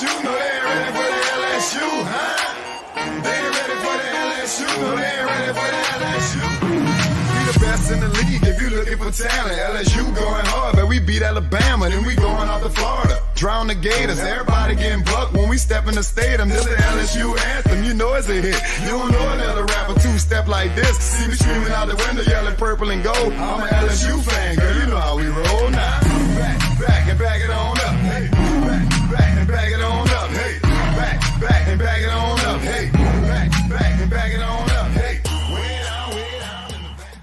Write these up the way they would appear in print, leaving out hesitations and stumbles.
LSU, no, they ain't ready for the LSU, huh? They ain't ready for the LSU, no, they ain't ready for the LSU. We the best in the league if you looking for talent. LSU going hard, but we beat Alabama, then we going out to Florida. Drown the Gators, everybody getting bucked when we step in the stadium. This is the LSU anthem, you know it's a hit. You don't know another rapper two-step like this. See me screaming out the window, yelling purple and gold. I'm an LSU fan, girl, you know how we roll now. Back and back it on up, hey. Back and back it on up, hey. Back and back it on up, hey. Back and back it on up, hey. Way down in the back.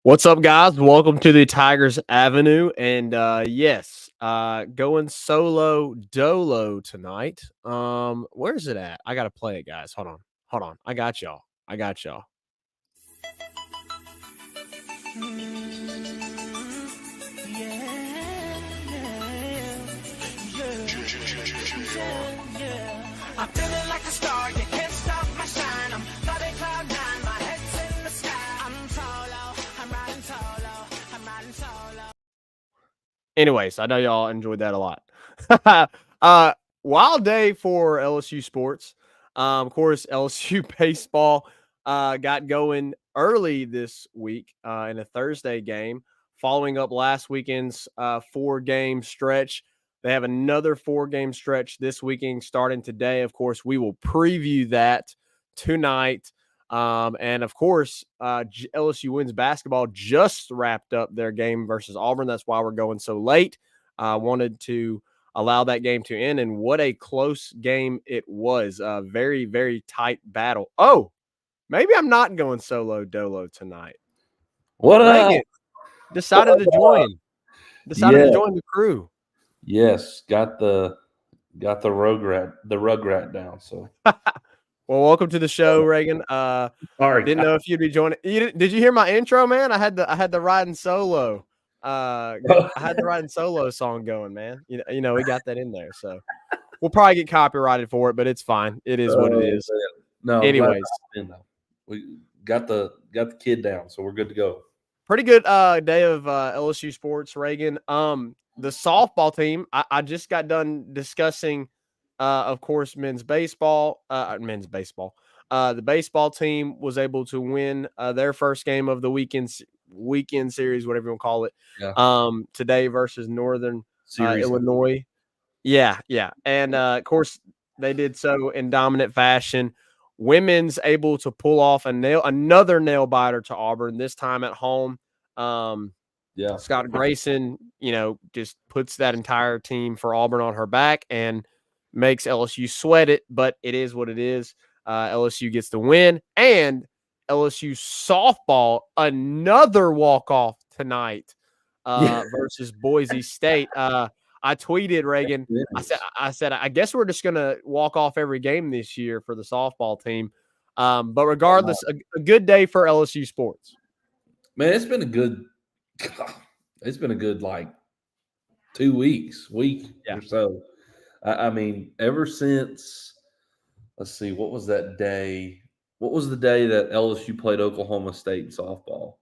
What's up, guys? Welcome to the Tigers Avenue, and yes, going solo dolo tonight. Where's it at? I gotta play it, guys. Hold on. I got y'all. I'm feeling like a star, you can't stop my shine. I'm floating cloud nine, my head's in the sky. I'm solo, I'm riding solo. Anyways, I know y'all enjoyed that a lot. Wild day for LSU sports. Of course, LSU baseball got going early this week in a Thursday game, following up last weekend's 4-game stretch. They have another 4-game stretch this weekend starting today. Of course, we will preview that tonight. And of course, LSU women's basketball just wrapped up their game versus Auburn. That's why we're going so late. Wanted to allow that game to end, and what a close game it was. A very, very tight battle. Oh, maybe I'm not going solo dolo tonight. What Reagan decided to join. To join the crew. Yes, got the rugrat down. So, well, welcome to the show, Reagan. all right, Didn't know if you'd be joining. Did you hear my intro, man? I had the riding solo. I had the riding solo song going, man. You know, we got that in there, so we'll probably get copyrighted for it, but it's fine. It is what it is. No, anyways, we got the kid down, so we're good to go. Pretty good day of LSU sports, Reagan. The softball team, I just got done discussing, of course, men's baseball. The baseball team was able to win their first game of the weekend series, whatever you want to call it, today versus Northern Illinois. Yeah. And, of course, they did so in dominant fashion. Women's able to pull off another nail biter to Auburn, this time at home. Scott Grayson, just puts that entire team for Auburn on her back and makes LSU sweat it, but it is what it is. LSU gets the win, and LSU softball, another walk-off tonight versus Boise State. I tweeted, Reagan, I said, I guess we're just going to walk off every game this year for the softball team. But regardless, a good day for LSU sports. Man, it's been a good like 2 weeks, or so. I mean, ever since, let's see, what was that day? What was the day that LSU played Oklahoma State in softball?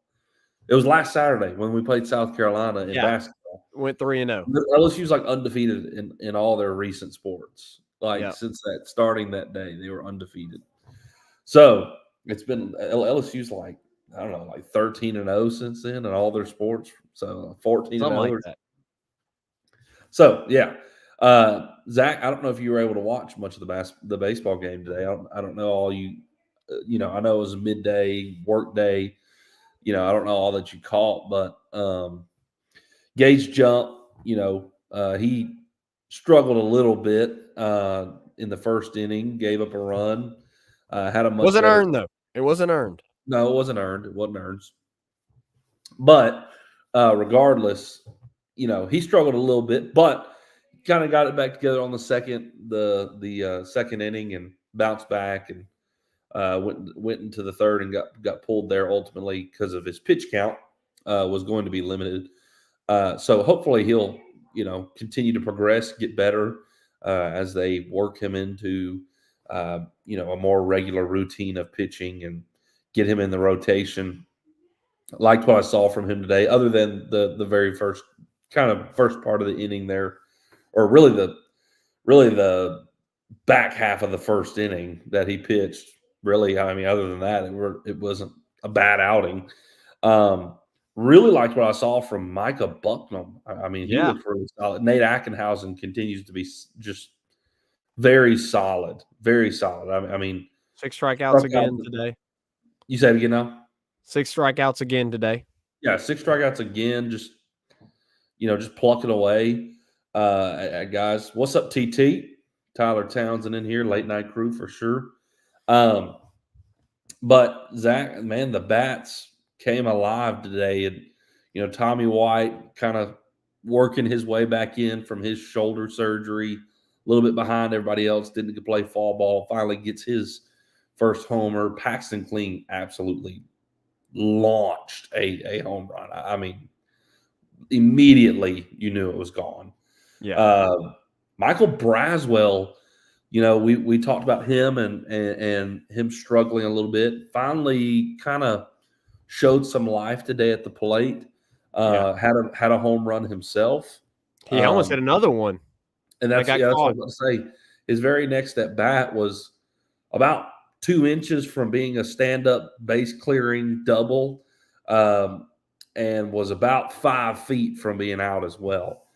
It was last Saturday when we played South Carolina in basketball. Went 3-0. LSU's like undefeated in all their recent sports. Since starting that day, they were undefeated. So it's been LSU's like, I don't know, like 13-0 since then in all their sports. So 14-0. Like that. So Zach, I don't know if you were able to watch much of the baseball game today. I don't know all you. I know it was a midday work day. I don't know all that you caught, but Gage Jump, he struggled a little bit in the first inning, gave up a run. Had a much wasn't earned though. It wasn't earned. No, it wasn't earned. It wasn't earned. But regardless, he struggled a little bit, but kind of got it back together on the second inning and bounced back and went into the third and got pulled there ultimately because of his pitch count was going to be limited. So hopefully he'll continue to progress, get better as they work him into a more regular routine of pitching and get him in the rotation. Liked what I saw from him today, other than the very first part of the inning there, or really really the back half of the first inning that he pitched. Really, I mean, other than that, it wasn't a bad outing. Really liked what I saw from Micah Bucknam. I mean, he Yeah. looked really solid. Nate Ackenhausen continues to be just very solid, very solid. I mean, 6 strikeouts struck out. again today. You said it again now? 6 strikeouts again today. Yeah, 6 strikeouts again. Just plucking away at guys. What's up, TT? Tyler Townsend in here, late night crew for sure. But Zach, man, the bats came alive today, and Tommy White kind of working his way back in from his shoulder surgery, a little bit behind everybody else. Didn't get to play fall ball. Finally gets his first homer. Paxton Kling absolutely launched a home run. I mean, immediately you knew it was gone. Yeah. Michael Braswell, we talked about him and him struggling a little bit. Finally, kind of showed some life today at the plate. Had a home run himself. He almost hit another one. And that's what I was about to say. His very next at bat was about 2 inches from being a stand-up base clearing double, and was about 5 feet from being out as well.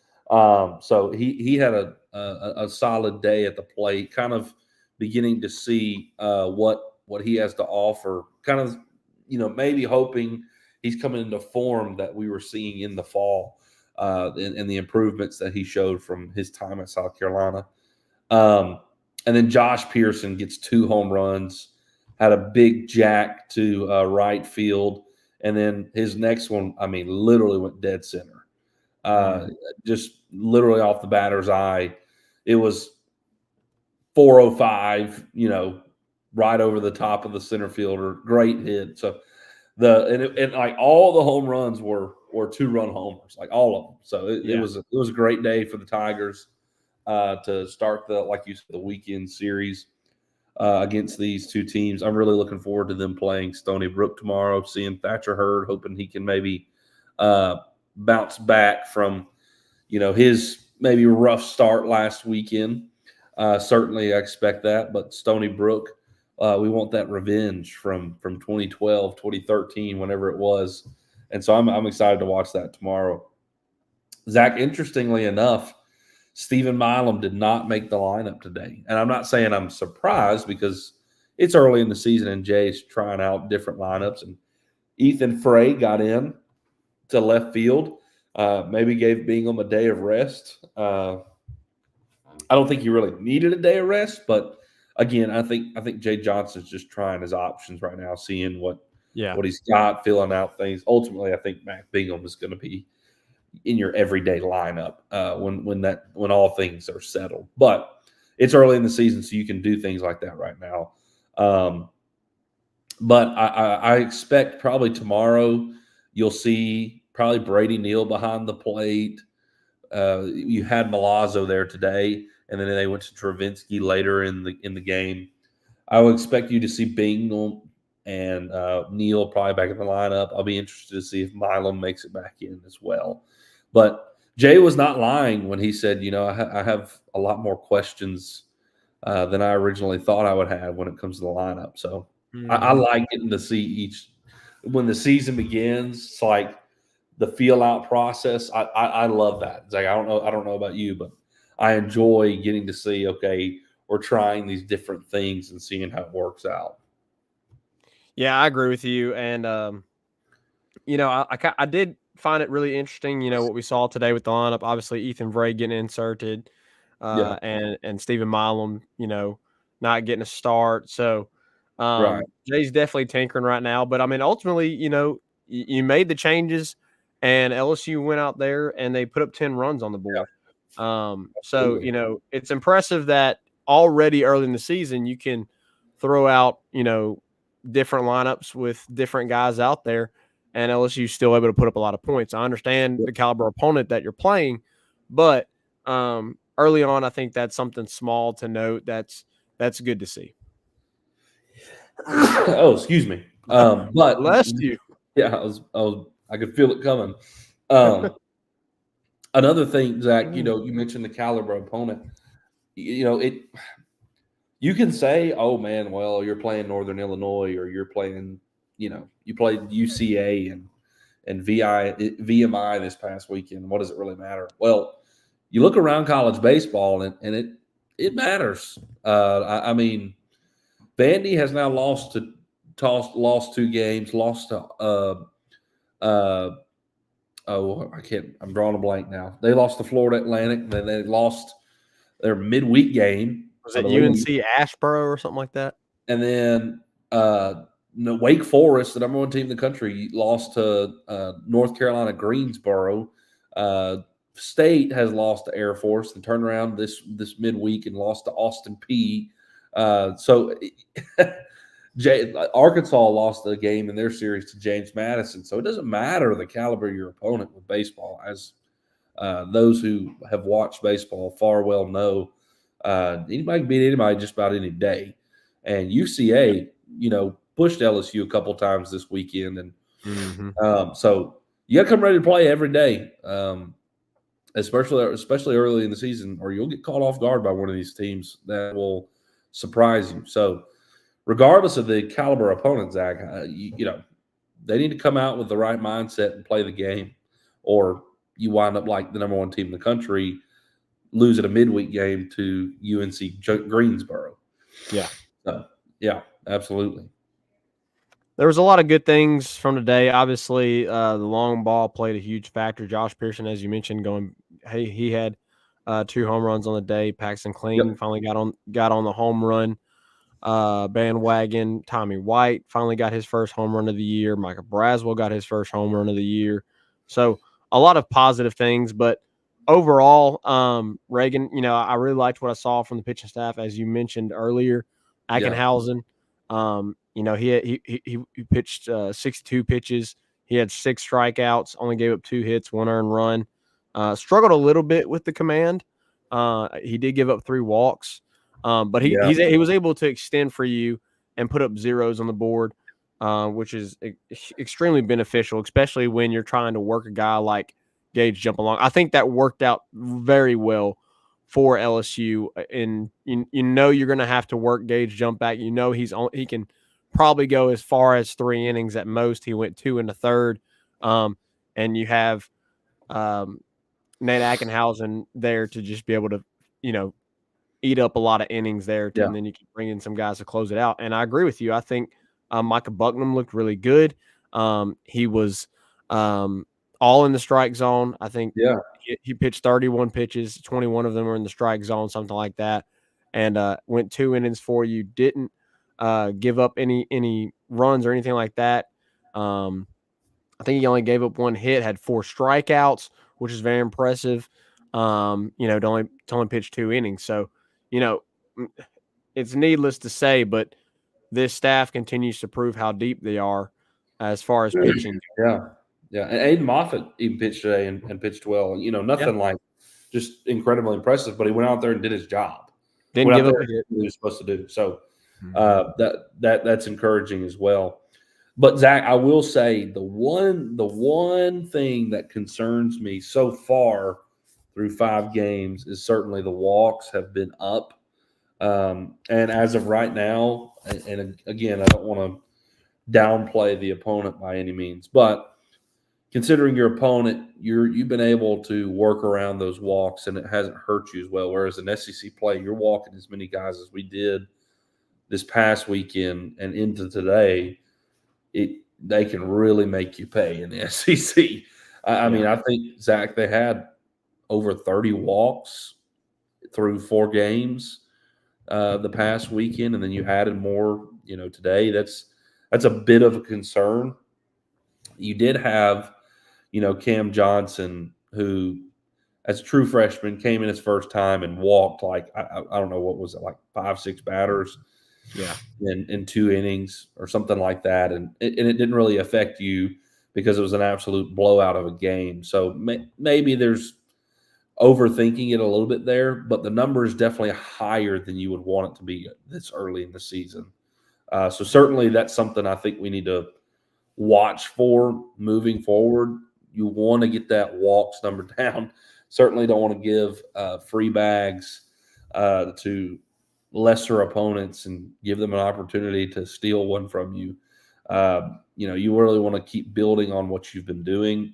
So he had a solid day at the plate, kind of beginning to see what he has to offer. Kind of, maybe hoping he's coming into form that we were seeing in the fall, and the improvements that he showed from his time at South Carolina. And then Josh Pearson gets 2 home runs, had a big jack to right field. And then his next one, I mean, literally went dead center. Just literally off the batter's eye. It was 405, right over the top of the center fielder. Great hit. So like all the home runs were 2-run homers, like all of them. So it was a great day for the Tigers to start the weekend series against these 2 teams. I'm really looking forward to them playing Stony Brook tomorrow, seeing Thatcher Hurd, hoping he can maybe bounce back from, his maybe rough start last weekend. Certainly I expect that, but Stony Brook, we want that revenge from 2012, 2013, whenever it was. And so I'm excited to watch that tomorrow. Zach, interestingly enough, Stephen Milam did not make the lineup today. And I'm not saying I'm surprised because it's early in the season and Jay's trying out different lineups. And Ethan Frey got in to left field, maybe gave Bingham a day of rest. I don't think he really needed a day of rest, but again, I think Jay Johnson's just trying his options right now, seeing what he's got, filling out things. Ultimately, I think Mac Bingham is going to be in your everyday lineup when all things are settled. But it's early in the season, so you can do things like that right now. But I expect probably tomorrow you'll see probably Brady Neal behind the plate. You had Milazzo there today, and then they went to Travinsky later in the game. I would expect you to see Bingham and Neal probably back in the lineup. I'll be interested to see if Milam makes it back in as well. But Jay was not lying when he said, I have a lot more questions than I originally thought I would have when it comes to the lineup. So I like getting to see when the season begins. It's like the feel out process. I love that. It's like I don't know about you, but I enjoy getting to see, okay, we're trying these different things and seeing how it works out. Yeah, I agree with you. And, I did find it really interesting, what we saw today with the lineup. Obviously, Ethan Vray getting inserted and Stephen Milam, not getting a start. So Right. Jay's definitely tinkering right now. But, I mean, ultimately, you made the changes and LSU went out there and they put up 10 runs on the board. So, it's impressive that already early in the season you can throw out, different lineups with different guys out there, and LSU's still able to put up a lot of points. I understand the caliber opponent that you're playing, but early on, I think that's something small to note. That's good to see. Oh, excuse me. But Bless you. Yeah, I could feel it coming. Another thing, Zach, you mentioned the caliber opponent. you know, it. You can say, "Oh man, well, you're playing Northern Illinois, or you're playing, you played UCA and VMI this past weekend. What does it really matter?" Well, you look around college baseball, and it matters. I mean, Vandy has now lost 2 games, lost to uh, oh, I can't. I'm drawing a blank now. They lost to Florida Atlantic, and then they lost their midweek game. Was I it believe. UNC Ashboro or something like that? And then Wake Forest, the number 1 team in the country, lost to North Carolina Greensboro. State has lost to Air Force and turned around this midweek and lost to Austin P. So Arkansas lost the game in their series to James Madison. So it doesn't matter the caliber of your opponent with baseball, as those who have watched baseball far well know. Anybody can beat anybody just about any day. And UCA, pushed LSU a couple times this weekend. And so you got to come ready to play every day, especially early in the season, or you'll get caught off guard by one of these teams that will surprise you. So regardless of the caliber opponent, Zach, they need to come out with the right mindset and play the game, or you wind up like the number 1 team in the country, losing a midweek game to UNC Greensboro. Yeah. So, yeah, absolutely. There was a lot of good things from today. Obviously, the long ball played a huge factor. Josh Pearson, as you mentioned, he had 2 home runs on the day. Paxton Kling finally got on the home run bandwagon. Tommy White finally got his first home run of the year. Micah Braswell got his first home run of the year. So a lot of positive things, but overall, Reagan, I really liked what I saw from the pitching staff, as you mentioned earlier. Ackenhausen, he pitched 62 pitches. He had 6 strikeouts, only gave up 2 hits, 1 earned run. Struggled a little bit with the command. He did give up 3 walks, but he was able to extend for you and put up zeros on the board, which is extremely beneficial, especially when you're trying to work a guy like Gage jump along. I think that worked out very well for LSU, and you're going to have to work Gage jump back. He can probably go as far as 3 innings at most. He went 2 in the third, and you have Nate Ackenhausen there to just be able to eat up a lot of innings there, and then you can bring in some guys to close it out. And I agree with you. I think Micah Bucknam looked really good. He was all in the strike zone. I think he pitched 31 pitches, 21 of them were in the strike zone, something like that, and went 2 innings for you. Didn't give up any runs or anything like that. I think he only gave up 1 hit, had 4 strikeouts, which is very impressive. To only pitch 2 innings. So, it's needless to say, but this staff continues to prove how deep they are as far as pitching. Yeah. And Aiden Moffitt even pitched today and pitched well. Nothing like just incredibly impressive, but he went out there and did his job. Didn't give up a hit. He was supposed to do. So that's encouraging as well. But Zach, I will say the one thing that concerns me so far through 5 games is certainly the walks have been up. And as of right now, and again, I don't want to downplay the opponent by any means, but considering your opponent, you've been able to work around those walks, and it hasn't hurt you as well. Whereas in SEC play, you're walking as many guys as we did this past weekend and into today. They can really make you pay in the SEC. I mean, I think, Zach, they had over 30 walks through 4 games the past weekend, and then you added more, today. That's a bit of a concern. You did have, Cam Johnson, who, as a true freshman, came in his first time and walked like, I don't know, what was it, like 5-6 batters in 2 innings or something like that. And it didn't really affect you because it was an absolute blowout of a game. So maybe there's overthinking it a little bit there, but the number is definitely higher than you would want it to be this early in the season. So certainly that's something I think we need to watch for moving forward. You want to get that walks number down. Certainly don't want to give free bags to lesser opponents and give them an opportunity to steal one from you. You really want to keep building on what you've been doing,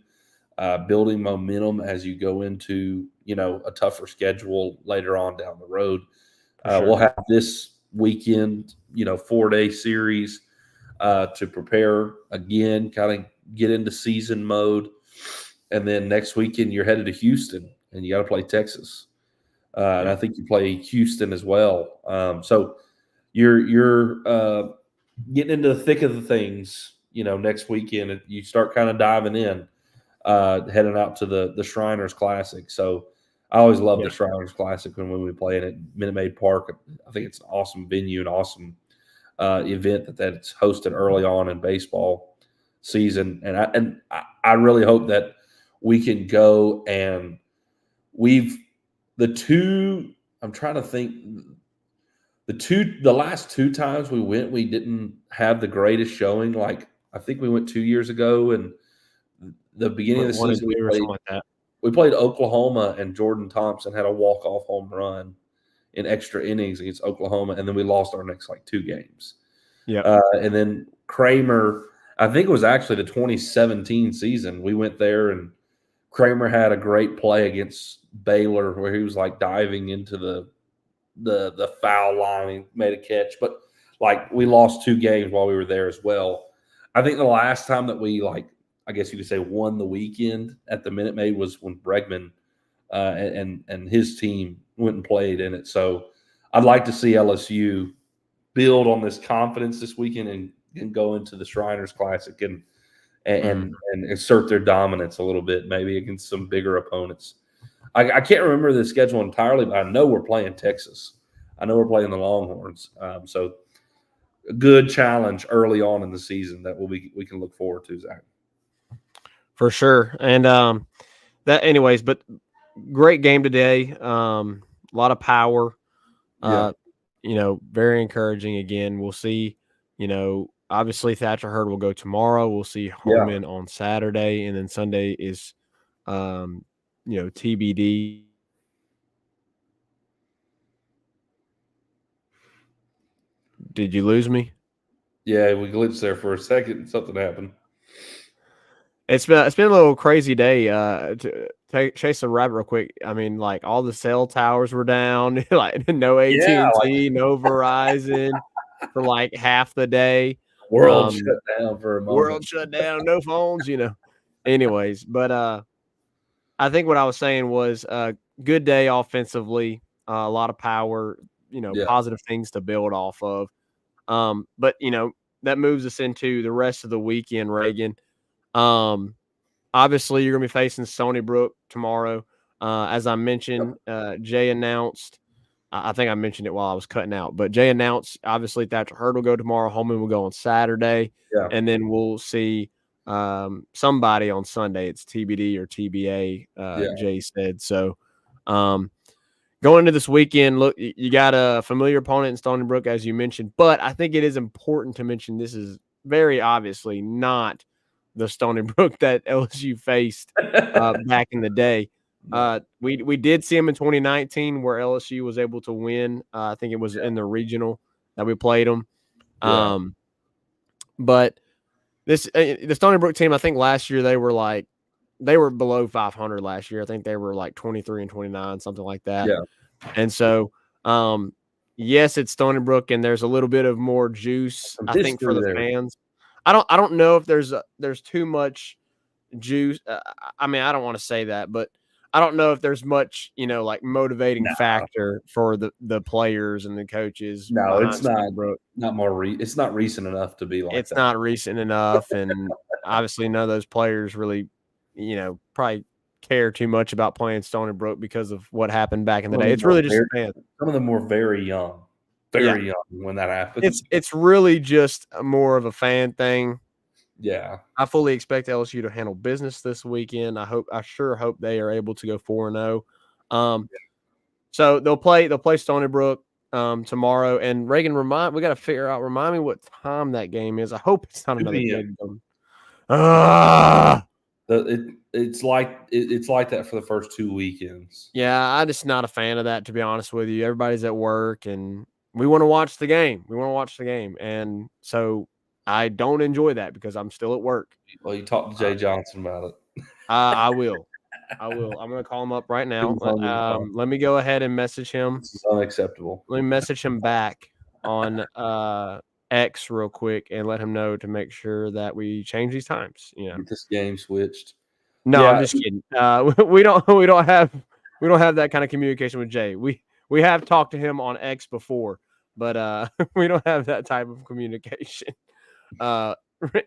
building momentum as you go into, a tougher schedule later on down the road. Sure. We'll have this weekend, 4-day series to prepare again, kind of get into season mode. And then next weekend, you're headed to Houston and you got to play Texas. And I think you play Houston as well. So you're getting into the thick of the things, next weekend. And you start kind of diving in, heading out to the Shriners Classic. So I always love the Shriners Classic when we play it at Minute Maid Park. I think it's an awesome venue, an awesome event that's hosted early on in baseball season. And I really hope that we can go and I'm trying to think. The last two times we went, we didn't have the greatest showing. Like I think we went 2 years ago, and the beginning of the season we played Oklahoma, and Jordan Thompson had a walk-off home run in extra innings against Oklahoma, and then we lost our next two games. Yeah, and then Kramer, I think it was actually the 2017 season. We went there, and Kramer had a great play against Baylor where he was diving into the foul line and made a catch. But we lost 2 games while we were there as well. I think the last time that we I guess you could say won the weekend at the Minute Maid was when Bregman and his team went and played in it. So I'd like to see LSU build on this confidence this weekend and go into the Shriners Classic and assert their dominance a little bit, maybe against some bigger opponents. I can't remember the schedule entirely, but I know we're playing Texas. I know we're playing the Longhorns. So a good challenge early on in the season that we can look forward to, Zach. For sure. And but great game today. A lot of power. Very encouraging again. We'll see, obviously Thatcher Hurd will go tomorrow. We'll see Holman on Saturday, and then Sunday is TBD. Did you lose me? Yeah, we glitched there for a second and something happened. It's been a little crazy day. To chase a rabbit real quick. I mean, all the cell towers were down, no AT&T, no Verizon for half the day. World shut down for a moment. World shut down, no phones, Anyways, but I think what I was saying was good day offensively, a lot of power, positive things to build off of. But that moves us into the rest of the weekend, Reagan. Obviously, you're going to be facing Stony Brook tomorrow. As I mentioned, Jay announced, I think I mentioned it while I was cutting out, but Jay announced, obviously, Thatcher Hurd will go tomorrow. Holman will go on Saturday. Yeah. And then we'll see somebody on Sunday. It's TBD or TBA, Jay said. So going into this weekend, look, you got a familiar opponent in Stony Brook, as you mentioned, but I think it is important to mention this is very obviously not the Stony Brook that LSU faced back in the day. We did see them in 2019 where LSU was able to win. I think it was in the regional that we played them. But this the Stony Brook team, I think last year they were below 500 last year. I think they were 23-29, something like that. Yeah. And so, yes, it's Stony Brook, and there's a little bit of more juice, I think, for the fans. I don't know if there's too much juice. I mean, I don't want to say that, but I don't know if there's much, motivating factor for the players and the coaches. No, it's not. It's not recent enough to be it's not recent enough, and obviously none of those players really, probably care too much about playing Stony Brook because of what happened back in the day. It's really just fans. Some of them were very young. Very young when that happened. It's really just more of a fan thing. Yeah. I fully expect LSU to handle business this weekend. I sure hope they are able to go 4-0. So they'll play Stony Brook tomorrow. And Reagan, we got to remind me what time that game is. I hope it's not another big one. It's like that for the first 2 weekends. Yeah, I'm just not a fan of that, to be honest with you. Everybody's at work, and we want to watch the game. And so I don't enjoy that because I'm still at work. Well, you talked to Jay Johnson about it. I will. I'm gonna call him up right now. Let me go ahead and message him. This is unacceptable. Let me message him back on X real quick and let him know to make sure that we change these times. Get this game switched. No, I'm Yeah. just kidding. We don't have that kind of communication with Jay. We have talked to him on X before, but we don't have that type of communication.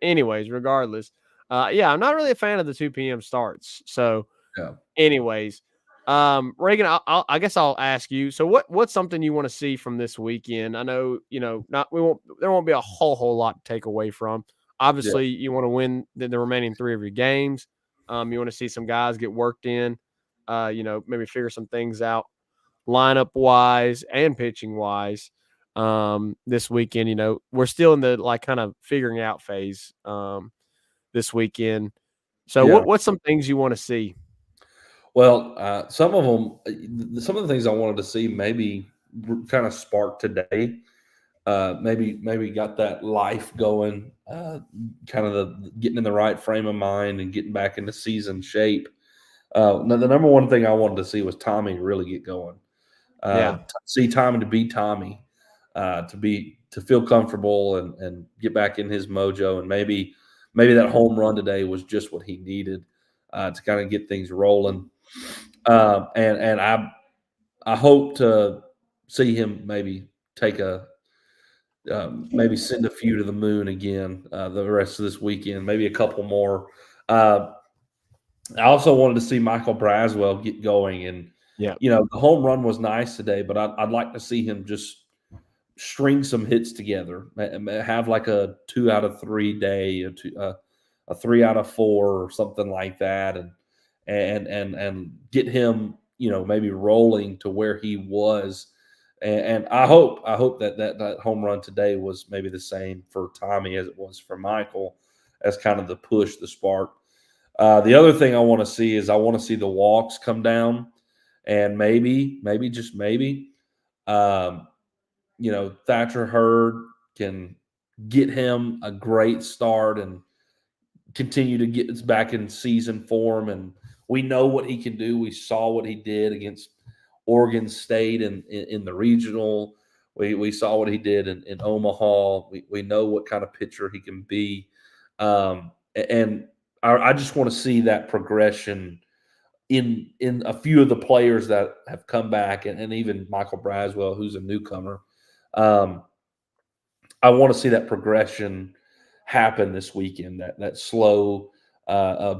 Anyways, regardless, yeah, I'm not really a fan of the 2 p.m. starts. So, Yeah. anyways, Reagan, I guess I'll ask you. So, what's something you want to see from this weekend? I know there won't be a whole lot to take away from. Obviously, you want to win the remaining 3 of your games. You want to see some guys get worked in. Maybe figure some things out, lineup wise and pitching wise. This weekend, we're still in the kind of figuring out phase. This weekend. So, what's some things you want to see? Well, some of the things I wanted to see maybe kind of sparked today. Maybe got that life going, kind of the getting in the right frame of mind and getting back into season shape. The number one thing I wanted to see was Tommy really get going. See Tommy to be Tommy, to feel comfortable and get back in his mojo, and maybe that home run today was just what he needed to kind of get things rolling. And I hope to see him maybe take maybe send a few to the moon again the rest of this weekend, maybe a couple more. I also wanted to see Michael Braswell get going, and the home run was nice today, but I'd like to see him just string some hits together, have like a 2 out of 3 day, a 3 out of 4 or something like that, and get him maybe rolling to where he was. And I hope that home run today was maybe the same for Tommy as it was for Michael, as kind of the push, the spark. The other thing I want to see is I want to see the walks come down, and maybe just maybe, Thatcher Hurd can get him a great start and continue to get us back in season form. And we know what he can do. We saw what he did against Oregon State in the regional. We saw what he did in Omaha. We know what kind of pitcher he can be. And I just want to see that progression in a few of the players that have come back, and even Michael Braswell, who's a newcomer. I want to see that progression happen this weekend, that slow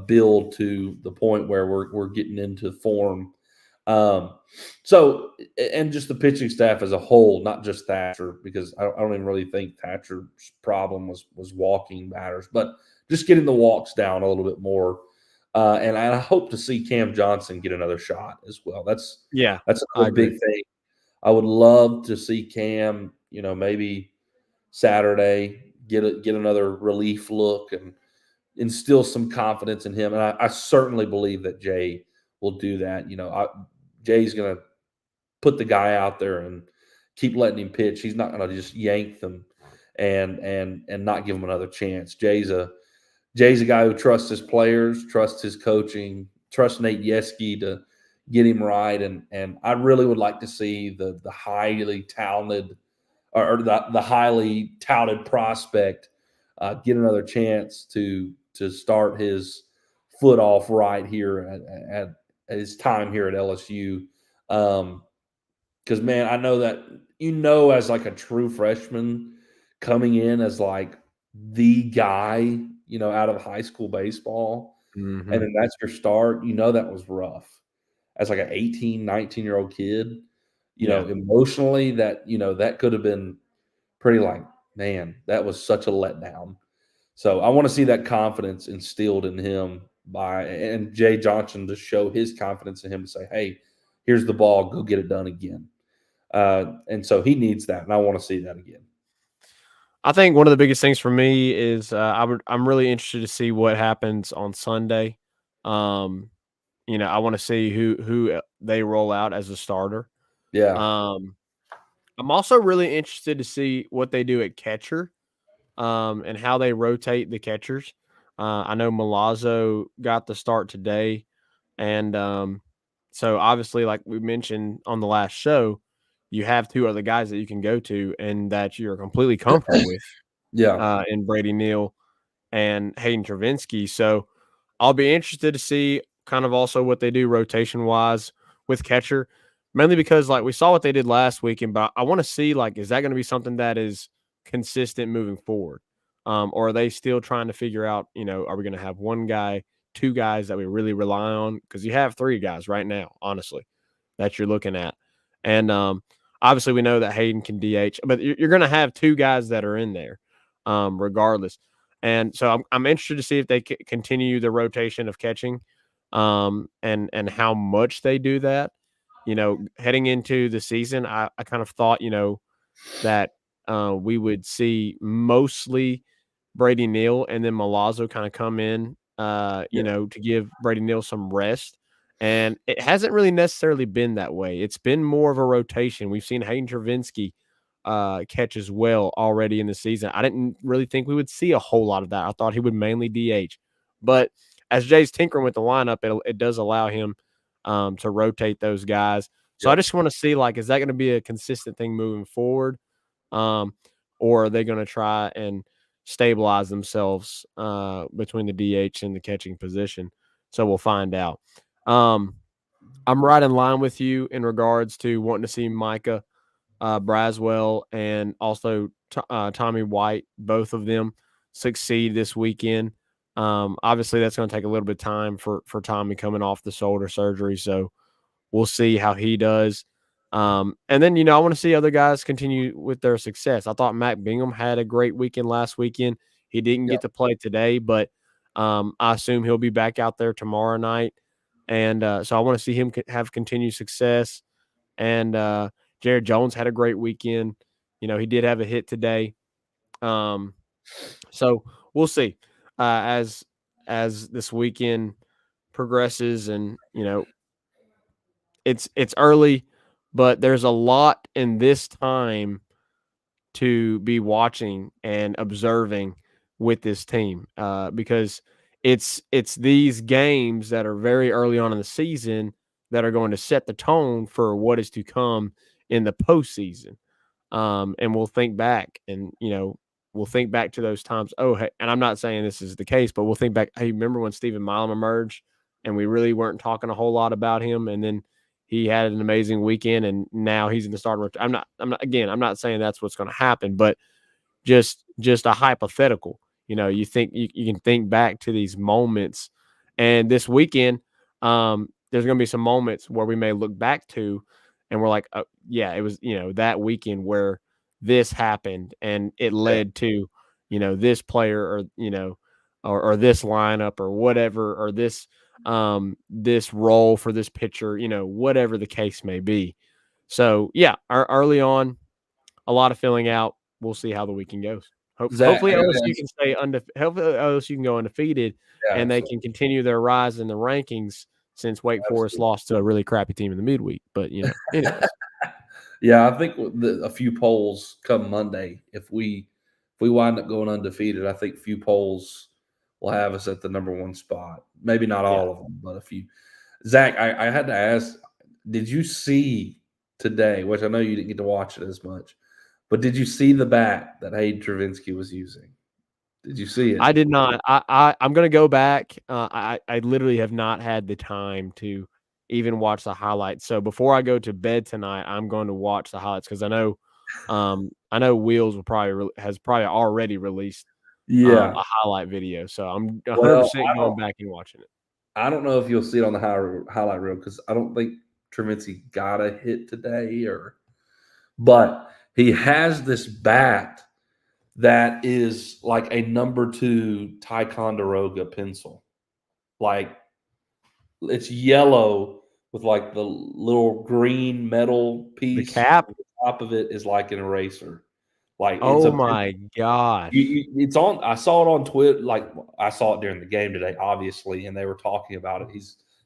build to the point where we're getting into form. So, and just the pitching staff as a whole, not just Thatcher, because I don't even really think Thatcher's problem was walking batters, but just getting the walks down a little bit more. And I hope to see Cam Johnson get another shot as well. That's another big thing. I would love to see Cam, maybe Saturday get another relief look and instill some confidence in him. And I certainly believe that Jay will do that. Jay's going to put the guy out there and keep letting him pitch. He's not going to just yank them and not give him another chance. Jay's a guy who trusts his players, trusts his coaching, trusts Nate Yeske to get him right. And I really would like to see the highly talented or the highly touted prospect get another chance to start his foot off right here at his time here at LSU. Because, man, I know that, as like a true freshman coming in as like the guy, out of high school baseball, and then that's your start, that was rough. As like an 18, 19-year-old kid, emotionally that could have been pretty like, man, that was such a letdown. So I want to see that confidence instilled in him and Jay Johnson to show his confidence in him to say, hey, here's the ball, go get it done again. And so he needs that, and I want to see that again. I think one of the biggest things for me is I'm really interested to see what happens on Sunday. I want to see who they roll out as a starter. Yeah. I'm also really interested to see what they do at catcher, and how they rotate the catchers. I know Milazzo got the start today, and so obviously, like we mentioned on the last show, you have two other guys that you can go to and that you're completely comfortable with, Yeah. in Brady Neal and Hayden Travinsky. So I'll be interested to see kind of also what they do rotation wise with catcher, mainly because like we saw what they did last weekend, but I want to see like, is that going to be something that is consistent moving forward? Or are they still trying to figure out, are we going to have one guy, two guys that we really rely on? Because you have three guys right now, honestly, that you're looking at. And obviously, we know that Hayden can DH, but you're going to have two guys that are in there, regardless. And so I'm interested to see if they continue the rotation of catching, and how much they do that. Heading into the season, I kind of thought, that we would see mostly Brady Neal and then Milazzo kind of come in, to give Brady Neal some rest. And it hasn't really necessarily been that way. It's been more of a rotation. We've seen Hayden Travinsky catch as well already in the season. I didn't really think we would see a whole lot of that. I thought he would mainly DH. But as Jay's tinkering with the lineup, it does allow him to rotate those guys. So I Yep. just want to see, like, is that going to be a consistent thing moving forward? Um, or are they going to try and stabilize themselves between the DH and the catching position? So we'll find out. I'm right in line with you in regards to wanting to see Micah Braswell and also Tommy White, both of them succeed this weekend. Obviously, that's going to take a little bit of time for Tommy coming off the shoulder surgery. So we'll see how he does. And then, I want to see other guys continue with their success. I thought Mac Bingham had a great weekend last weekend. He didn't get to play today, but I assume he'll be back out there tomorrow night. And so I want to see him have continued success. And Jared Jones had a great weekend. He did have a hit today. So we'll see as this weekend progresses, and it's early, but there's a lot in this time to be watching and observing with this team, because it's these games that are very early on in the season that are going to set the tone for what is to come in the postseason. And we'll think back, and we'll think back to those times. Oh, hey, and I'm not saying this is the case, but we'll think back. Hey, remember when Stephen Milam emerged, and we really weren't talking a whole lot about him, and then he had an amazing weekend, and now he's in the starting. I'm not saying that's what's going to happen, but just a hypothetical. You think you can think back to these moments, and this weekend, there's going to be some moments where we may look back to, and we're like, oh, yeah, it was that weekend where this happened, and it led to this player, or or this lineup, or whatever, or this role for this pitcher, whatever the case may be. So yeah, early on, a lot of filling out. We'll see how the weekend goes. Zach, Hopefully I gotta LSU ask- can stay hopefully LSU can go undefeated, yeah, and they absolutely. can continue their rise in the rankings, since Wake Forest Absolutely. lost to a really crappy team in the midweek. But anyways. Yeah, I think a few polls come Monday. If we wind up going undefeated, I think few polls will have us at the number one spot. Maybe not Yeah. all of them, but a few. Zach, I had to ask, did you see today, which I know you didn't get to watch it as much, but did you see the bat that Hayden Travinsky was using? Did you see it? I did not. I'm gonna go back. I literally have not had the time to even watch the highlights. So before I go to bed tonight, I'm going to watch the highlights, because I know Wheels has probably already released Yeah. a highlight video. So I'm 100% Well, going back and watching it. I don't know if you'll see it on the highlight reel because I don't think Travinsky got a hit today, but he has this bat that is like a number 2 Ticonderoga pencil. Like it's yellow with like the little green metal The piece. cap. The top of it is like an eraser. Like it's Oh a my gosh. it's on. I saw it on Twitter. Like I saw it during the game today, obviously, and they were talking about it.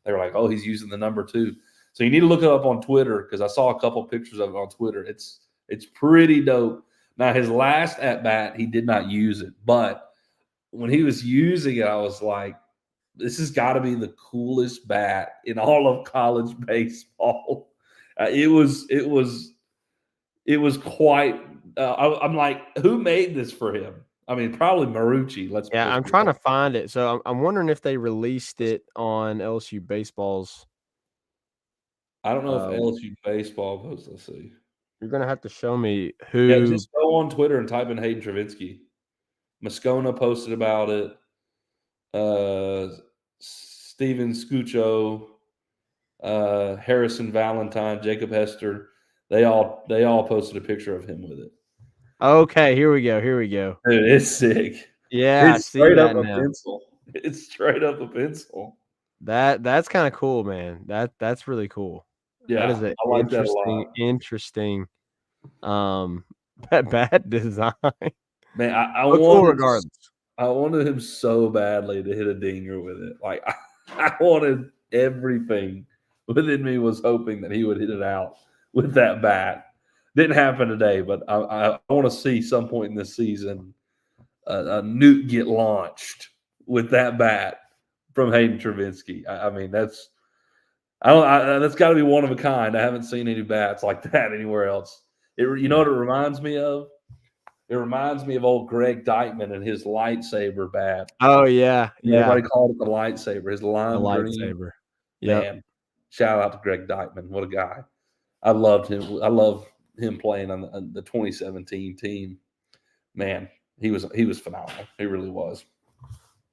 They were like, "Oh, he's using the number 2." So you need to look it up on Twitter because I saw a couple pictures of it on Twitter. It's pretty dope. Now his last at bat, he did not use it, but when he was using it, I was like, "This has got to be the coolest bat in all of college baseball." It was quite. I'm like, who made this for him? I mean, probably Marucci. Yeah, Let's I'm be trying to honest. find it. So I'm wondering if they released it on LSU baseball's. I don't know if Uh, LSU baseball goes. Let's see. you're gonna have to show me Yeah, who. just go on Twitter and type in Hayden Travinsky. Moscona posted about it. Steven Scuccio, Harrison Valentine, Jacob Hester. They all posted a picture of him with it. Okay, here we go. Here we go. Dude, it's sick. Yeah, I It's see straight up that a now. pencil. It's straight up a pencil. That's kind of cool, man. That's really cool. That Yeah, is an I like that a lot. interesting bad design. Man, But cool regardless. I wanted him so badly to hit a dinger with it. Like I wanted everything within me was hoping that he would hit it out with that bat. Didn't happen today, but I want to see some point in this season a nuke get launched with that bat from Hayden Travinsky. I mean, that's that's got to be one of a kind. I haven't seen any bats like that anywhere else. You know what it reminds me of? It reminds me of old Greg Dykman and his lightsaber bat. Oh yeah, You know, yeah. everybody called it the lightsaber. His The lime green. lightsaber. Yep. Man, shout out to Greg Dykman. What a guy! I loved him. I love him playing on the 2017 team. Man, he was phenomenal. He really was.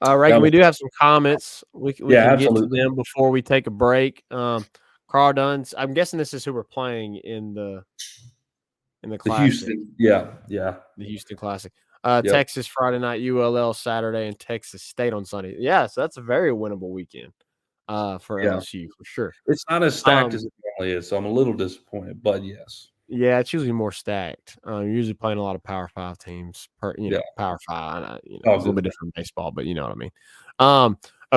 Reagan, we do have some comments. We Yeah, can get to absolutely. them before we take a break. Carl Dunn's. I'm guessing this is who we're playing in the The classic, Houston. Yeah, yeah. the Houston Classic. Yep. Texas Friday night, ULL Saturday, and Texas State on Sunday. Yeah, so that's a very winnable weekend for Yeah. LSU for sure. It's not as stacked as it normally is, so I'm a little disappointed. But yes, Yeah, it's usually more stacked. You're usually playing a lot of Power 5 teams, Yeah. Power 5. It's Oh, a little good. bit different from baseball, but you know what I mean.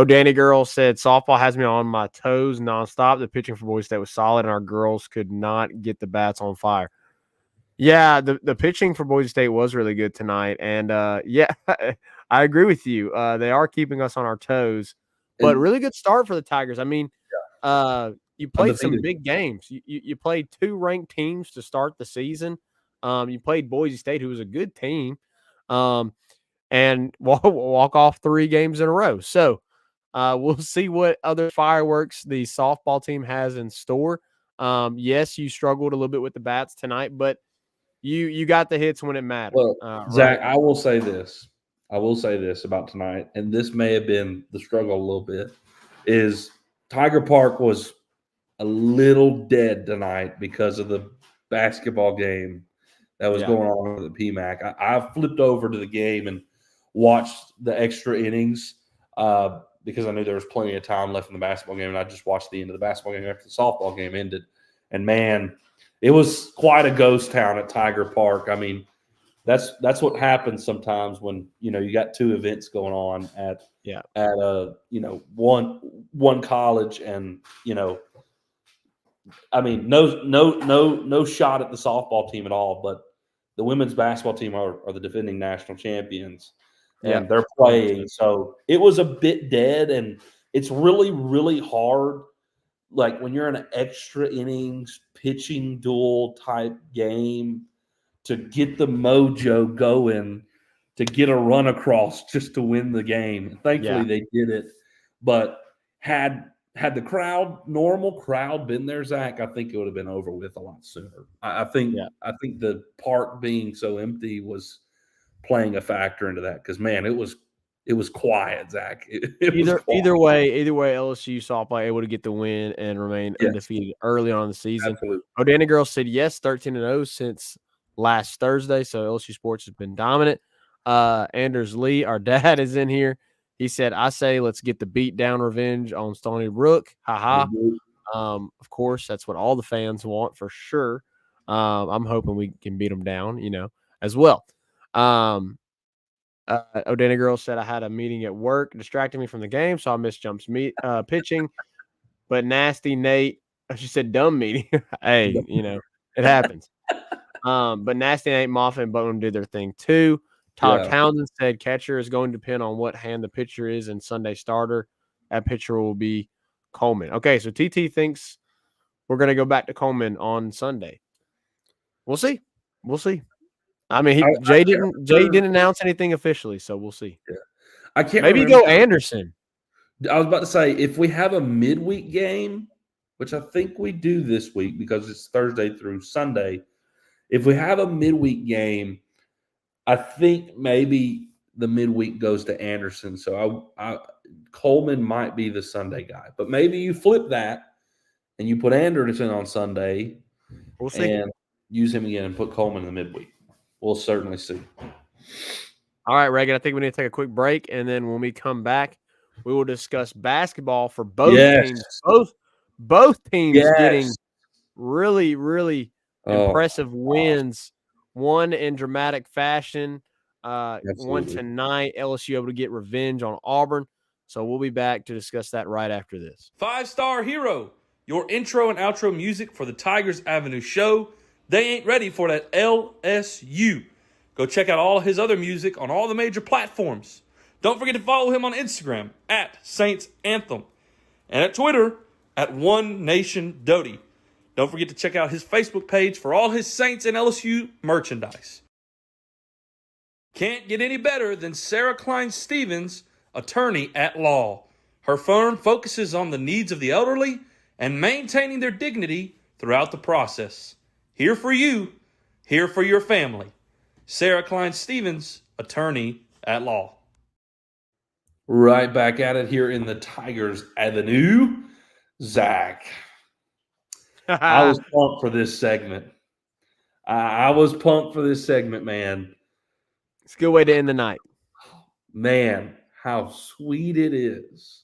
Danny Girl said softball has me on my toes nonstop. The pitching for Boise State was solid, and our girls could not get the bats on fire. Yeah, the pitching for Boise State was really good tonight, and yeah, I agree with you. They are keeping us on our toes, but And- really good start for the Tigers. I mean, you played some Undefeated. big games. You played 2 ranked teams to start the season. You played Boise State, who was a good team, and walk off 3 games in a row. So we'll see what other fireworks the softball team has in store. Yes, you struggled a little bit with the bats tonight, but you got the hits when it mattered. Well, Zach, right? I will say this. I will say this about tonight, and this may have been the struggle a little bit, is Tiger Park was a little dead tonight because of the basketball game that was Yeah. going on at the PMAC. I flipped over to the game and watched the extra innings because I knew there was plenty of time left in the basketball game, and I just watched the end of the basketball game after the softball game ended. And man, it was quite a ghost town at Tiger Park. I mean, that's what happens sometimes when you got 2 events going on at a one college, and I mean no shot at the softball team at all, but the women's basketball team are the defending national champions, and they're playing. So it was a bit dead, and it's really, really hard. Like when you're in an extra innings pitching duel type game to get the mojo going, to get a run across just to win the game. Thankfully they did it. But had the normal crowd been there, Zach, I think it would have been over with a lot sooner. I think the park being so empty was playing a factor into that because man, it was quiet, Zach. Either way, LSU softball able to get the win and remain undefeated early on in the season. Absolutely. Danny Girl said yes, 13-0 since last Thursday. So LSU sports has been dominant. Anders Lee, our dad, is in here. He said, "I say let's get the beat down revenge on Stony Brook." Haha. Of course, that's what all the fans want for sure. I'm hoping we can beat them down. as well. Odana Girl said I had a meeting at work, distracted me from the game, so I missed Jump's pitching. But Nasty Nate, she said dumb meeting. Hey, it happens. But Nasty Nate, Moffitt, and Bowman did their thing too. Tyler Yeah. Townsend said catcher is going to depend on what hand the pitcher is in Sunday starter. That pitcher will be Coleman. Okay, so TT thinks we're going to go back to Coleman on Sunday. We'll see. We'll see. I mean, Jay didn't announce anything officially, so we'll see. Yeah. I can't maybe remember. go Anderson. I was about to say, if we have a midweek game, which I think we do this week because it's Thursday through Sunday, if we have a midweek game, I think maybe the midweek goes to Anderson. So Coleman might be the Sunday guy, but maybe you flip that and you put Anderson on Sunday. We'll see. And use him again and put Coleman in the midweek. We'll certainly see. All right, Reagan, I think we need to take a quick break, and then when we come back, we will discuss basketball for both teams. Both teams getting really, really impressive wins. One in dramatic fashion. One tonight. LSU able to get revenge on Auburn. So we'll be back to discuss that right after this. 5-Star Hero, your intro and outro music for the Tigers Avenue show. They ain't ready for that LSU. Go check out all his other music on all the major platforms. Don't forget to follow him on Instagram at Saints Anthem and at Twitter at One Nation Doty. Don't forget to check out his Facebook page for all his Saints and LSU merchandise. Can't get any better than Sarah Klein Stevens, attorney at law. Her firm focuses on the needs of the elderly and maintaining their dignity throughout the process. Here for you, here for your family. Sarah Klein Stevens, attorney at law. Right back at it here in the Tigers Avenue. Zach, I was pumped for this segment. I was pumped for this segment, man. It's a good way to end the night. Man, how sweet it is.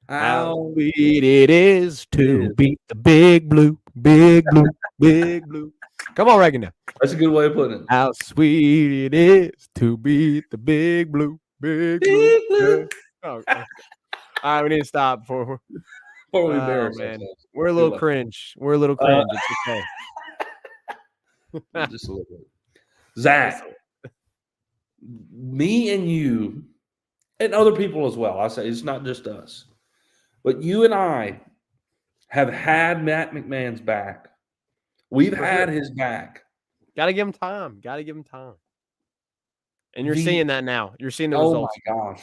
How sweet it is to beat the big blue, big blue, big blue. Come on, Reagan. That's a good way of putting it. How sweet it is to beat the big blue, big blue. blue. Oh, okay. All right, we need to stop before we embarrass man. ourselves. We're a little cringe. We're a little cringe. It's okay. Just a little bit. Zach, me and you, and other people as well, I say it's not just us, but you and I have had Matt McMahon's back. We've had his back. Got to give him time. And you're seeing that now. You're seeing the results. Oh, my gosh.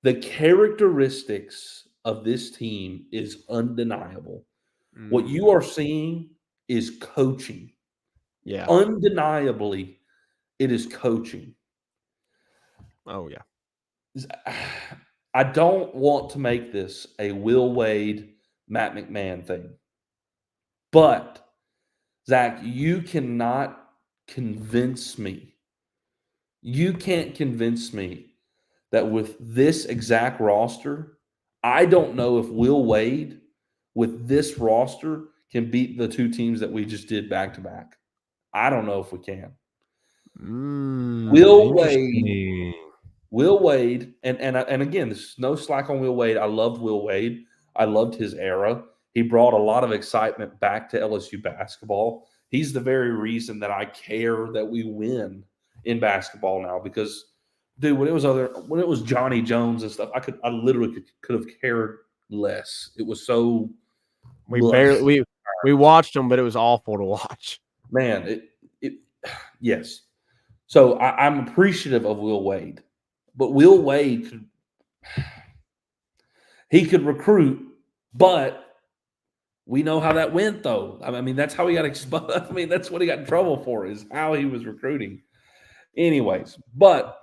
The characteristics of this team is undeniable. What you are seeing is coaching. Yeah. Undeniably, it is coaching. Oh, yeah. I don't want to make this a Will Wade, Matt McMahon thing. But, Zach, you cannot convince me. You can't convince me that with this exact roster, I don't know if Will Wade, with this roster, can beat the two teams that we just did back-to-back. I don't know if we can. Will Wade, and again, this is no slack on Will Wade. I loved Will Wade. I loved his era. He brought a lot of excitement back to LSU basketball. He's the very reason that I care that we win in basketball now because, dude, when it was Johnny Jones and stuff, I literally could have cared less. It was so we watched them, but it was awful to watch. Man, yes. So I'm appreciative of Will Wade, but Will Wade could recruit, but we know how that went, though. I mean, that's how he got exposed. I mean, that's what he got in trouble for, is how he was recruiting. Anyways, but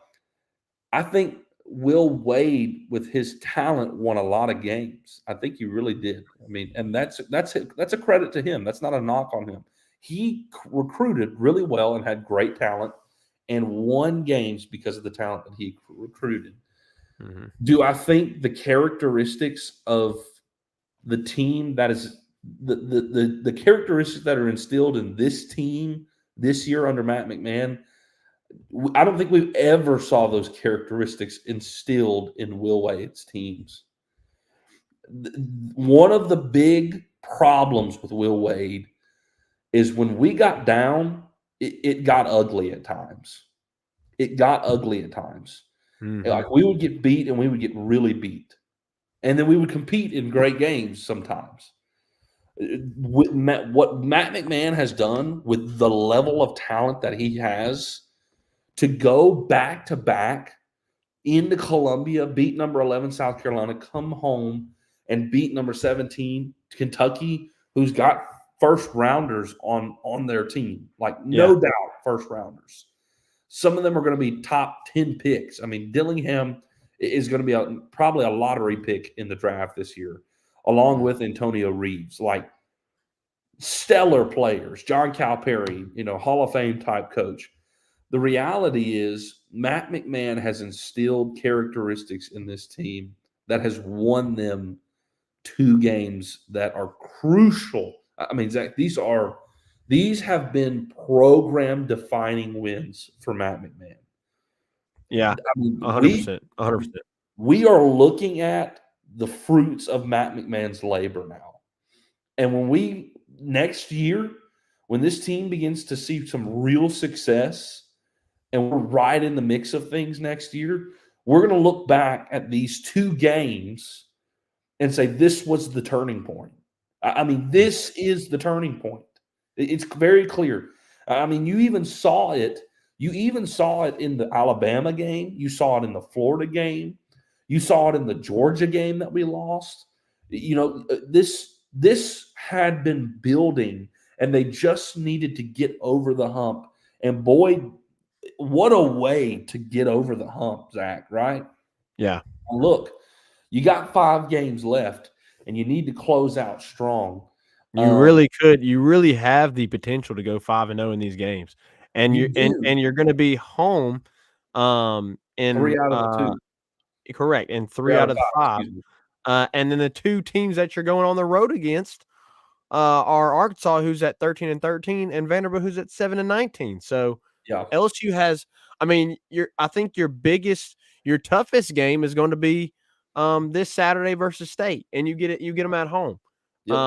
I think Will Wade, with his talent, won a lot of games. I think he really did. I mean, and that's a credit to him. That's not a knock on him. He recruited really well and had great talent and won games because of the talent that he recruited. Mm-hmm. Do I think the characteristics of the team that is the characteristics that are instilled in this team this year under Matt McMahon I don't think we've ever saw those characteristics instilled in Will Wade's teams. One of the big problems with Will Wade is when we got down, it got ugly at times. It got ugly at times. Mhm. Like we would get beat and we would get really beat. And then we would compete in great games sometimes. What Matt McMahon has done with the level of talent that he has to go back to back into Columbia, beat number 11 South Carolina, come home and beat number 17 Kentucky, who's got first rounders on their team. Like no doubt first rounders. Some of them are going to be top 10 picks. I mean, Dillingham is going to be probably a lottery pick in the draft this year, along with Antonio Reeves. Like stellar players, John Calipari, Hall of Fame type coach. The reality is Matt McMahon has instilled characteristics in this team that has won them 2 games that are crucial. I mean, Zach, these have been program defining wins for Matt McMahon. Yeah, I mean, 100%. 100%. we are looking at the fruits of Matt McMahon's labor now. And next year, when this team begins to see some real success and we're right in the mix of things next year, we're going to look back at these 2 games and say, this was the turning point. I mean, this is the turning point. It's very clear. I mean, you even saw it. You even saw it in the Alabama game. You saw it in the Florida game. You saw it in the Georgia game that we lost. This had been building, and they just needed to get over the hump. And boy, what a way to get over the hump, Zach, right? Yeah. Look, you got 5 games left, and you need to close out strong. You really could. You really have the potential to go 5-0 in these games, and You do. you're going to be home. In 3 out of the 2. correct, and 3 3 out of the 5. excuse me. And then the 2 teams that you're going on the road against are Arkansas, who's at 13-13, and Vanderbilt, who's at 7-19. So Yeah. LSU has. I mean, I think your toughest game is going to be this Saturday versus State, and you get them at home. Yep.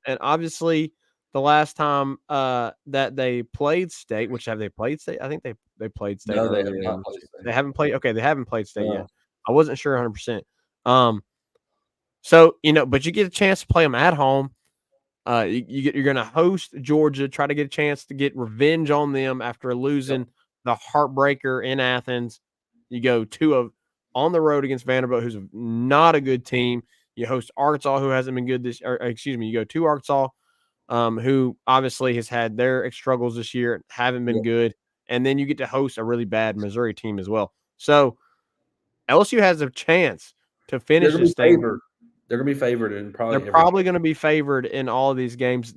And obviously, the last time that they played State, which have they played State? I think they played State. No, they have earlier. not played State. They haven't played. Okay, they haven't played State No. yet. I wasn't sure 100%. So but you get a chance to play them at home. You're going to host Georgia, try to get a chance to get revenge on them after losing the heartbreaker in Athens. You go on the road against Vanderbilt, who's not a good team. You host Arkansas, who hasn't been good you go to Arkansas, who obviously has had their struggles this year, haven't been good. And then you get to host a really bad Missouri team as well. So LSU has a chance to finish this thing. They're going to be favored in probably. They're probably going to be favored in all of these games.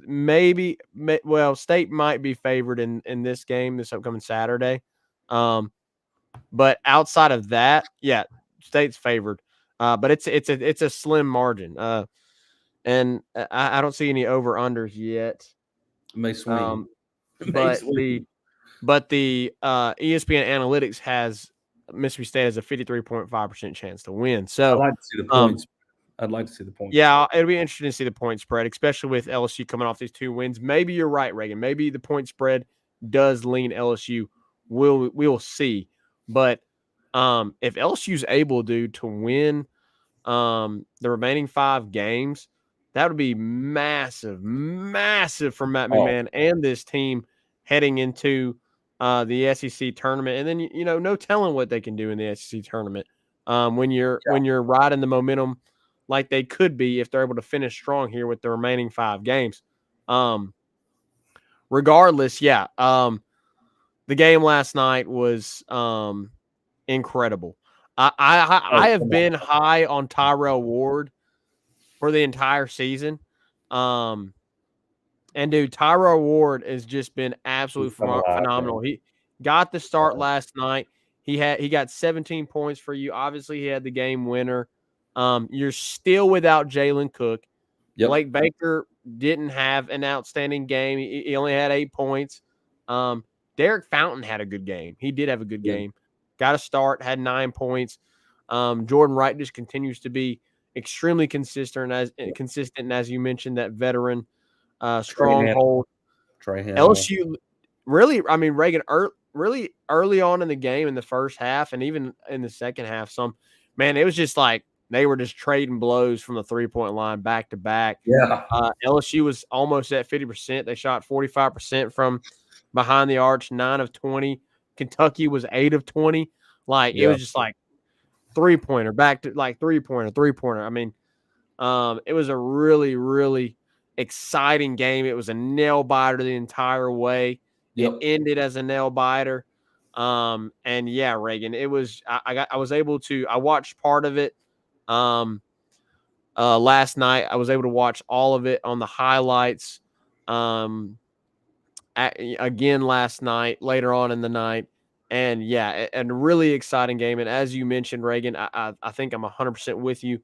State might be favored in this game, this upcoming Saturday. But outside of that, yeah, State's favored. But it's a slim margin. And I don't see any over unders yet. It may swing. But the ESPN Analytics has Mississippi State has a 53.5% chance to win. So I'd like to see the points. I'd like to see the points. Yeah, it'll be interesting to see the point spread, especially with LSU coming off these 2 wins. Maybe you're right, Reagan. Maybe the point spread does lean LSU. We'll see. But if LSU's able to win the remaining 5 games, that would be massive for Matt McMahon and this team heading into the SEC tournament. And then no telling what they can do in the SEC tournament when you're riding the momentum like they could be if they're able to finish strong here with the remaining 5 games. Regardless, the game last night was incredible. I have been high on Tyrell Ward for the entire season. And dude, Tyrell Ward has just been absolutely phenomenal. He got the start last night. He got 17 points for you. Obviously, he had the game winner. You're still without Jalen Cook. Yep. Blake Baker didn't have an outstanding game. He only had 8 points. Derek Fountain had a good game. He did have a good Yeah. game. Got a start, had 9 points. Jordan Wright just continues to be extremely consistent, and as you mentioned, that veteran stronghold. Trey Hamill. LSU really, I mean, Reagan, really early on in the game in the first half and even in the second half, it was just like they were just trading blows from the 3-point line back to back. Yeah. LSU was almost at 50%. They shot 45% from behind the arch, 9 of 20. Kentucky was 8 of 20. Like, it was just like three-pointer, back to like three-pointer. I mean, it was a really, really exciting game. It was a nail biter the entire way. Yep. It ended as a nail biter. And yeah, Reagan, it was, I was able to, I watched part of it. Last night, I was able to watch all of it on the highlights. Again last night, later on in the night. And yeah, and a really exciting game. And as you mentioned, Reagan, I think I'm 100% with you.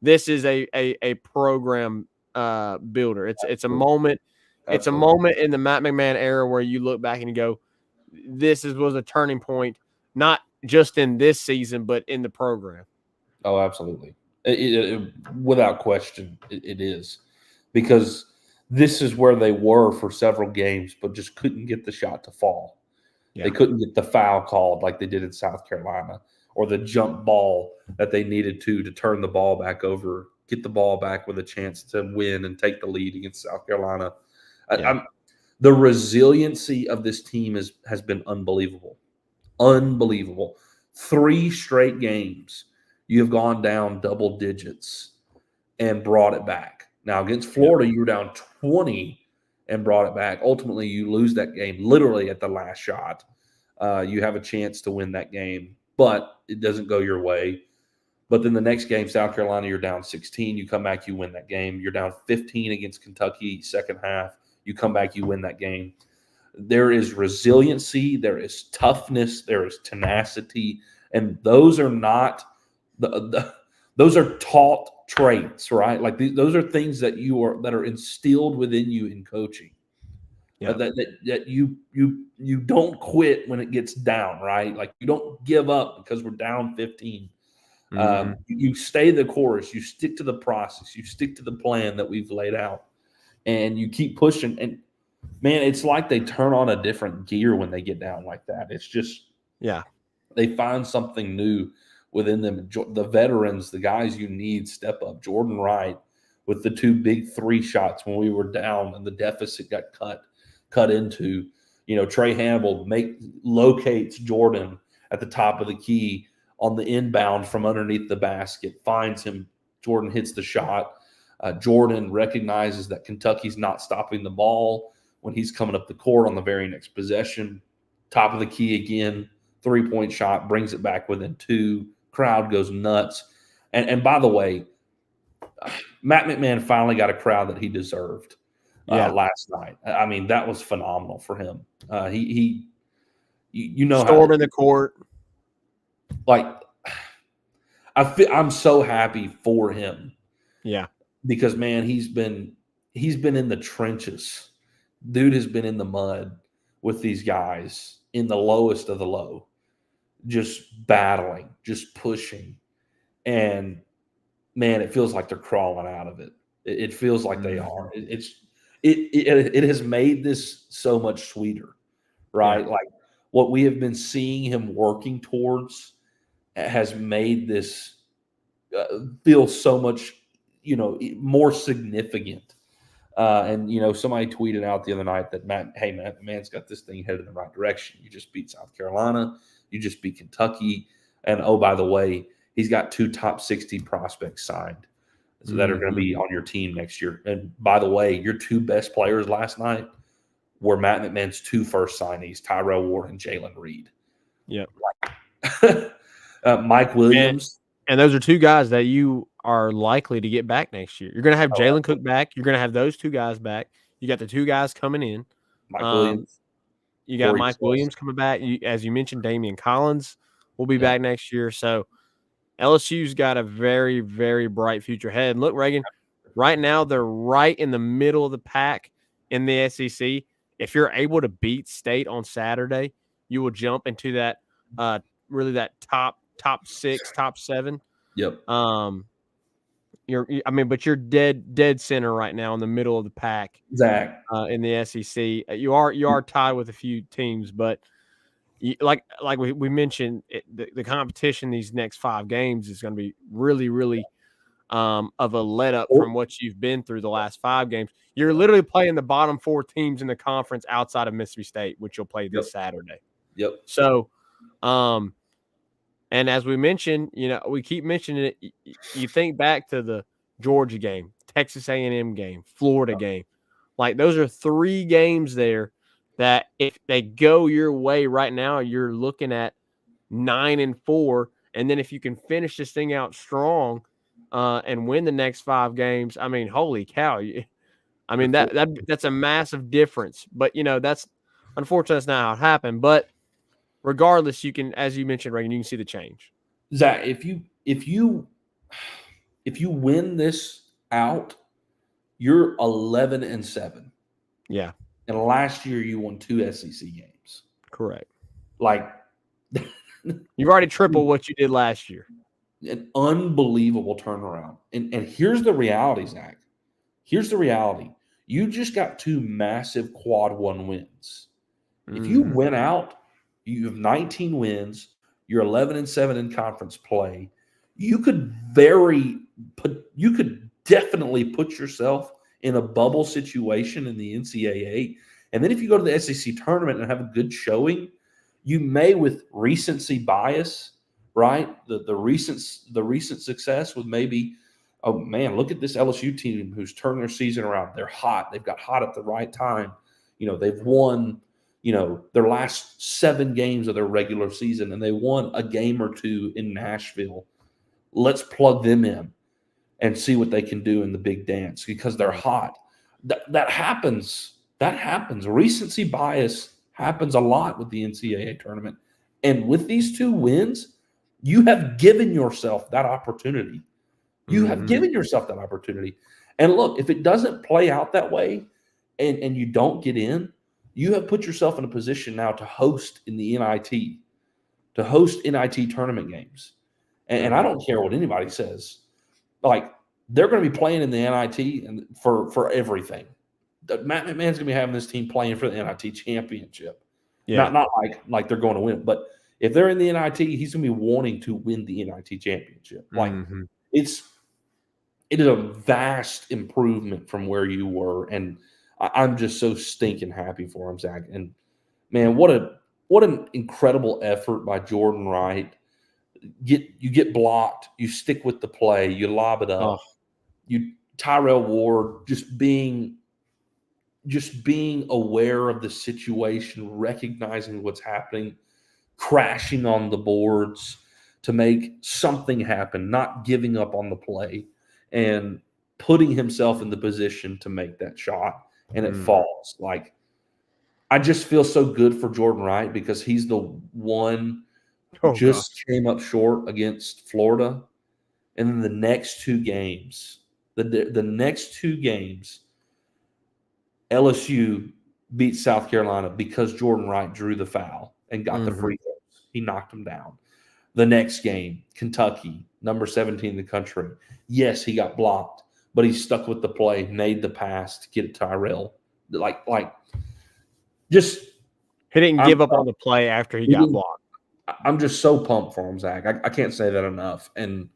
This is a program builder. It's a moment. It's a moment in the Matt McMahon era where you look back and you go, was a turning point, not just in this season, but in the program. Oh, absolutely. Without question, it is. Because this is where they were for several games, but just couldn't get the shot to fall. Yeah. They couldn't get the foul called like they did in South Carolina, or the jump ball that they needed to turn the ball back over, get the ball back with a chance to win and take the lead against South Carolina. Yeah. The resiliency of this team has been unbelievable. Unbelievable. 3 straight games, you have gone down double digits and brought it back. Now, against Florida, you were down 20 and brought it back. Ultimately, you lose that game literally at the last shot. You have a chance to win that game, but it doesn't go your way. But then the next game, South Carolina, you're down 16. You come back, you win that game. You're down 15 against Kentucky, second half. You come back, you win that game. There is resiliency. There is toughness. There is tenacity. And those are not those are taught traits, right? Like those are things that are instilled within you in coaching. Yeah. That you don't quit when it gets down, right? Like you don't give up because we're down 15. You stay the course. You stick to the process. You stick to the plan that we've laid out, and you keep pushing. And man, it's like they turn on a different gear when they get down like that. It's just they find something new within them. The veterans, the guys you need, step up. Jordan Wright with the 2 big 3 shots when we were down and the deficit got cut into. Trey Hamill locates Jordan at the top of the key on the inbound from underneath the basket, finds him. Jordan hits the shot. Jordan recognizes that Kentucky's not stopping the ball when he's coming up the court on the very next possession. Top of the key again, 3-point shot, brings it back within 2. Crowd goes nuts. And by the way, Matt McMahon finally got a crowd that he deserved last night. I mean, that was phenomenal for him. Storming the court. Like, I'm so happy for him. Yeah. Because man, he's been in the trenches. Dude has been in the mud with these guys in the lowest of the low, just battling, just pushing. And man, it feels like they're crawling out of it. It feels like they are. It has made this so much sweeter, right? Yeah. Like what we have been seeing him working towards has made this feel so much, more significant. And somebody tweeted out the other night that Matt McMahon's got this thing headed in the right direction. You just beat South Carolina, you just beat Kentucky, and oh, by the way, he's got 2 top 60 prospects signed that are going to be on your team next year. And by the way, your 2 best players last night were Matt McMahon's 2 first signees, Tyrell Ward and Jalen Reed. Yep. Mike Williams. And those are 2 guys that you are likely to get back next year. You're going to have Jalen Cook back. You're going to have those 2 guys back. You got the 2 guys coming in. Mike Williams. You got Mike Williams coming back. As you mentioned, Damian Collins will be back next year. So LSU's got a very, very bright future ahead. And look, Reagan, right now they're right in the middle of the pack in the SEC. if you're able to beat State on Saturday, you will jump into that really that top 6, top 7. Yep. But you're dead center right now in the middle of the pack Zach. in the SEC. You are tied with a few teams, but like we mentioned, the competition these next 5 games is going to be really, really of a let up from what you've been through the last 5 games. You're literally playing the bottom 4 teams in the conference outside of Mississippi State, which you'll play this Saturday. Yep. So, and as we mentioned, we keep mentioning it. You think back to the Georgia game, Texas A&M game, Florida game. Like, those are 3 games there that if they go your way right now, you're looking at 9-4. And then if you can finish this thing out strong and win the next 5 games, I mean, holy cow. I mean, that's a massive difference. But, that's unfortunately that's not how it happened. But regardless, you can, as you mentioned, Reagan, you can see the change. Zach, if you win this out, you're 11-7. Yeah. And last year you won 2 SEC games. Correct. Like, you've already tripled what you did last year. An unbelievable turnaround. And here's the reality, Zach. Here's the reality. You just got 2 massive quad 1 wins. If you win out, you have 19 wins. You're 11-7 in conference play. You could definitely put yourself in a bubble situation in the NCAA. And then if you go to the SEC tournament and have a good showing, you may, with recency bias, right? The recent success with maybe, oh man, look at this LSU team who's turned their season around. They're hot. They've got hot at the right time. They've won, their last 7 games of their regular season, and they won a game or 2 in Nashville. Let's plug them in and see what they can do in the big dance because they're hot. That happens. That happens. Recency bias happens a lot with the NCAA tournament. And with these 2 wins, you have given yourself that opportunity. You have given yourself that opportunity. And look, if it doesn't play out that way and you don't get in, you have put yourself in a position now to host in the NIT, to host NIT tournament games. And I don't care what anybody says. Like, they're going to be playing in the NIT and for everything. Matt McMahon's going to be having this team playing for the NIT championship. Yeah. Not like they're going to win. But if they're in the NIT, he's going to be wanting to win the NIT championship. Like, it is a vast improvement from where you were. And I'm just so stinking happy for him, Zach. And, man, what an incredible effort by Jordan Wright. You get blocked, you stick with the play, you lob it up. Tyrell Ward just being aware of the situation, recognizing what's happening, crashing on the boards to make something happen, not giving up on the play, and putting himself in the position to make that shot, and it falls. Like, I just feel so good for Jordan Wright because he's the one came up short against Florida. And then the next 2 games, the next 2 games, LSU beat South Carolina because Jordan Wright drew the foul and got the free throws. He knocked them down. The next game, Kentucky, number 17 in the country. Yes, he got blocked, but he stuck with the play, made the pass to get it to Tyrell. Just he didn't give up on the play after he got blocked. I'm just so pumped for him, Zach. I can't say that enough. And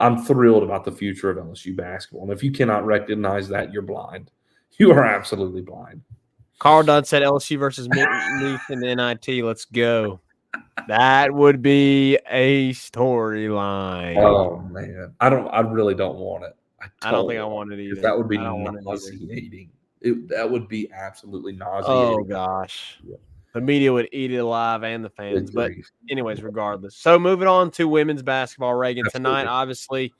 I'm thrilled about the future of LSU basketball. And if you cannot recognize that, you're blind. You are absolutely blind. Carl Dunn said LSU versus Leaf in the NIT. Let's go. That would be a storyline. Oh, man. I really don't want it. I don't think I want it either. That would be nauseating. That would be absolutely nauseating. Oh, gosh. Yeah. The media would eat it alive and the fans. But anyways, regardless. So moving on to women's basketball, Reagan. Absolutely. Tonight, obviously,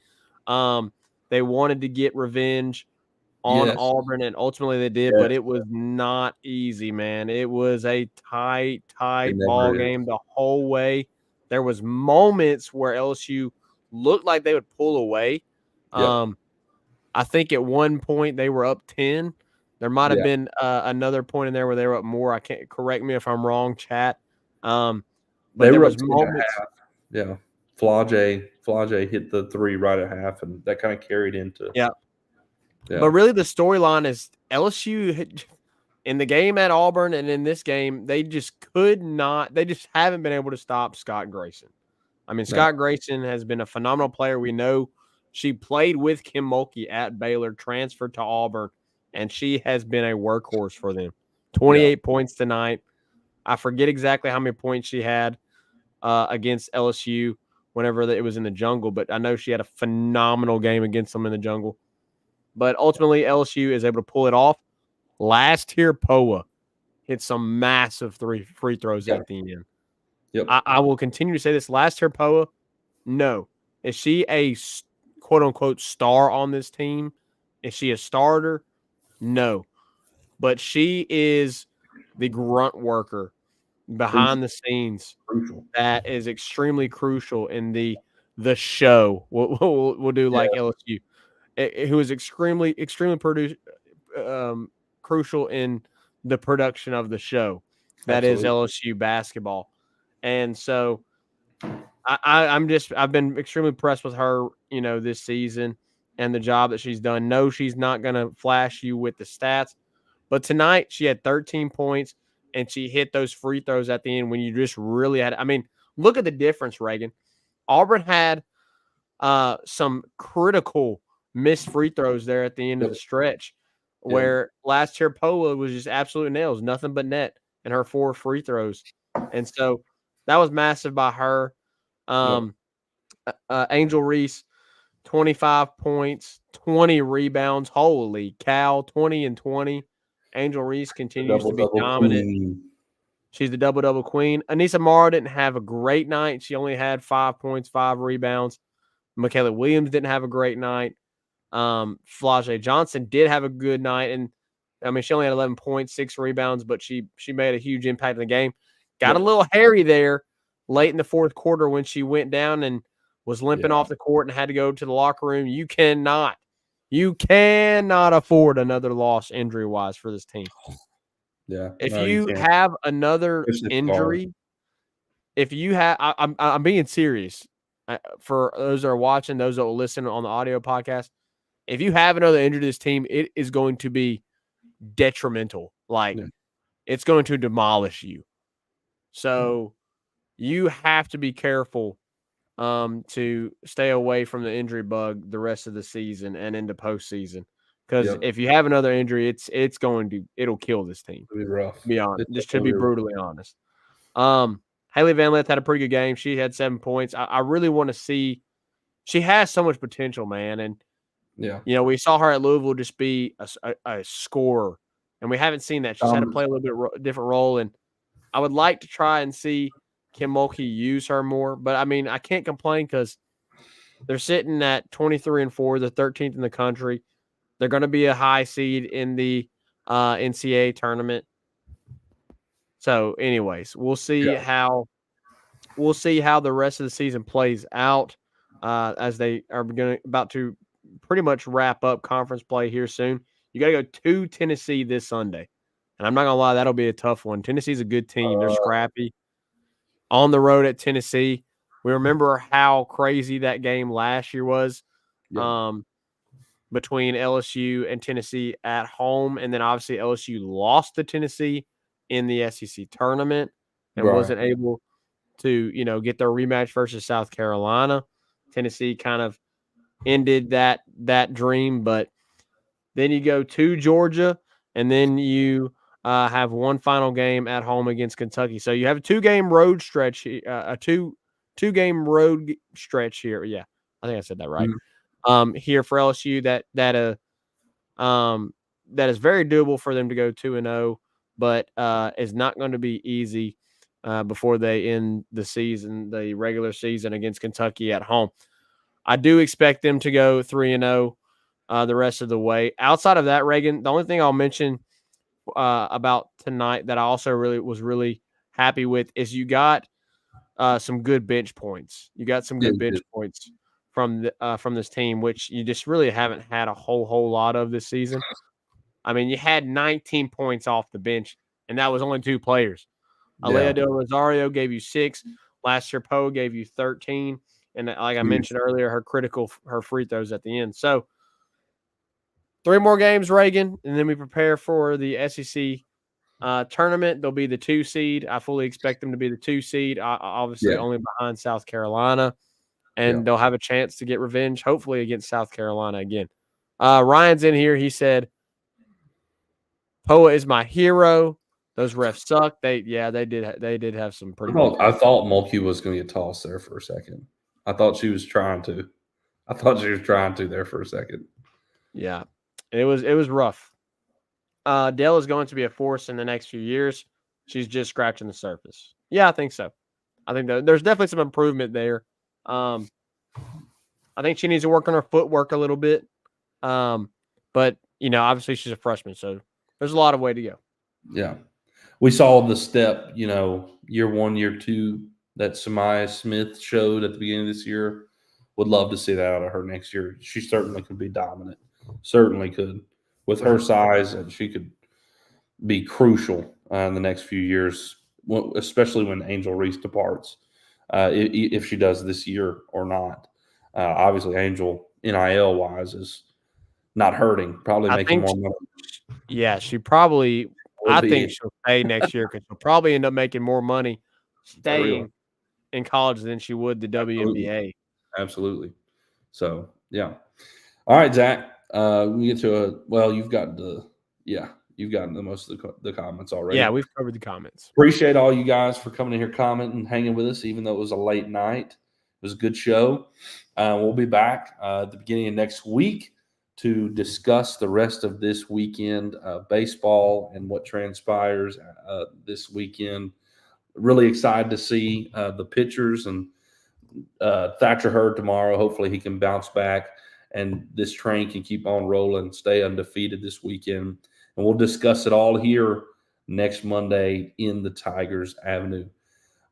they wanted to get revenge on Auburn, and ultimately they did, but it was not easy, man. It was a tight ball game the whole way. There was moments where LSU looked like they would pull away. I think at one point they were up 10. There might have Yeah. been another point in there where they were up more. I can't correct me if I'm wrong, chat. But They there were was up 2 at moments. half. Yeah. Flage hit the 3 right at half, and that kind of carried into. Yeah. Yeah. But really, the storyline is LSU in the game at Auburn and in this game, they just could not. They just haven't been able to stop Scott Grayson. I mean, No. Scott Grayson has been a phenomenal player. We know she played with Kim Mulkey at Baylor, transferred to Auburn, and she has been a workhorse for them. 28 points tonight. I forget exactly how many points she had against LSU whenever it was in the jungle, but I know she had a phenomenal game against them in the jungle. But ultimately, LSU is able to pull it off. Last year, Poa hit some massive free throws at the end. Yep. I will continue to say this. Last year, Poa, no. Is she a quote-unquote star on this team? Is she a starter? No. But she is the grunt worker behind the scenes Crucial. that is extremely crucial in the show. We'll do like LSU, who is extremely crucial in the production of the show. That is LSU basketball, and so I've been extremely impressed with her, this season and the job that she's done. No, she's not going to flash you with the stats, but tonight she had 13 points and she hit those free throws at the end when you just really had. I mean, look at the difference, Reagan. Auburn had some critical missed free throws there at the end of the stretch, where last year Poa was just absolute nails, nothing but net, and her 4 free throws, and so that was massive by her. Angel Reese, 25 points, 20 rebounds. Holy cow, 20 and 20. Angel Reese continues to be dominant. Queen. She's the double-double queen. Anissa Morrow didn't have a great night. She only had 5 points, 5 rebounds. Michaela Williams didn't have a great night. Flage Johnson did have a good night. And, I mean, she only had 11 points, 6 rebounds, but she made a huge impact in the game. Got a little hairy there late in the fourth quarter when she went down and was limping off the court and had to go to the locker room. You cannot afford another loss injury-wise for this team. Yeah. If no, you can't. have another It's injury, if you have, I'm being serious. For those that are watching, those that will listen on the audio podcast, if you have another injury to this team, it is going to be detrimental. Like, it's going to demolish you. So you have to be careful to stay away from the injury bug the rest of the season and into postseason. Because if you have another injury, it'll kill this team. It'll be rough. To be honest, just to definitely be rough. brutally honest. Haley Van Lith had a pretty good game. She had 7 points. I really want to see. She has so much potential, man. And we saw her at Louisville just be a scorer, and we haven't seen that. She's had to play a little bit different role, and I would like to try and see Kim Mulkey use her more. But I mean, I can't complain because they're sitting at 23-4, the 13th in the country. They're going to be a high seed in the NCAA tournament. So, anyways, we'll see how the rest of the season plays out as they are about to pretty much wrap up conference play here soon. You got to go to Tennessee this Sunday, and I'm not gonna lie, that'll be a tough one. Tennessee's a good team; they're scrappy. On the road at Tennessee, we remember how crazy that game last year was. Between LSU and Tennessee at home, and then obviously LSU lost to Tennessee in the SEC tournament and wasn't able to, get their rematch versus South Carolina. Tennessee kind of ended that dream, but then you go to Georgia, and then you have one final game at home against Kentucky. So you have a 2-game road stretch, a two-game road stretch here. Yeah, I think I said that right. Here for LSU that is very doable for them to go 2-0, but is not going to be easy before they end the regular season against Kentucky at home. I do expect them to go 3-0 the rest of the way. Outside of that, Reagan, the only thing I'll mention about tonight that I also was really happy with is you got some good bench points. You got some good bench points from this team, which you just really haven't had a whole lot of this season. I mean, you had 19 points off the bench, and that was only 2 players. Alea Del Rosario gave you 6. Last year, Poe gave you 13. And like I mentioned earlier, her free throws at the end. So 3 more games, Reagan, and then we prepare for the SEC tournament. They'll be the 2 seed. I fully expect them to be the 2 seed, obviously only behind South Carolina. And they'll have a chance to get revenge, hopefully against South Carolina again. Ryan's in here. He said, Poa is my hero. Those refs suck. They did have some pretty. I thought Mulkey was going to get tossed there for a second. I thought she was trying to. There for a second. Yeah, it was rough. Dell is going to be a force in the next few years. She's just scratching the surface. Yeah, I think so. I think there's definitely some improvement there. I think she needs to work on her footwork a little bit. But obviously she's a freshman, so there's a lot of way to go. Yeah. We saw the step, year 1, year 2 that Samaya Smith showed at the beginning of this year. Would love to see that out of her next year. She certainly could be dominant. Certainly could. With her size, and she could be crucial in the next few years, especially when Angel Reese departs, if she does this year or not. Obviously, Angel, NIL-wise, is not hurting, probably making more money. Yeah, she probably – I think she'll stay next year because she'll probably end up making more money staying in college than she would the WNBA. Absolutely. So, yeah. All right, Zach. We get to you've gotten the most of the comments already. Yeah, we've covered the comments. Appreciate all you guys for coming in here, commenting, and hanging with us, even though it was a late night. It was a good show. We'll be back at the beginning of next week to discuss the rest of this weekend of baseball and what transpires this weekend. Really excited to see the pitchers and Thatcher Hurd tomorrow. Hopefully he can bounce back and this train can keep on rolling, stay undefeated this weekend. And we'll discuss it all here next Monday in the Tigers Avenue.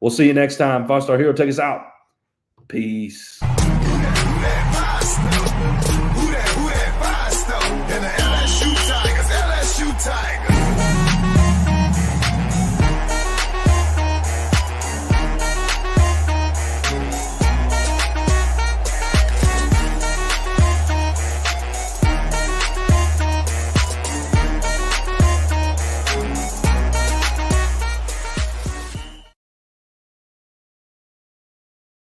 We'll see you next time. 5-Star Hero, take us out. Peace. Who that 5-star? And the LSU Tigers, LSU Tigers.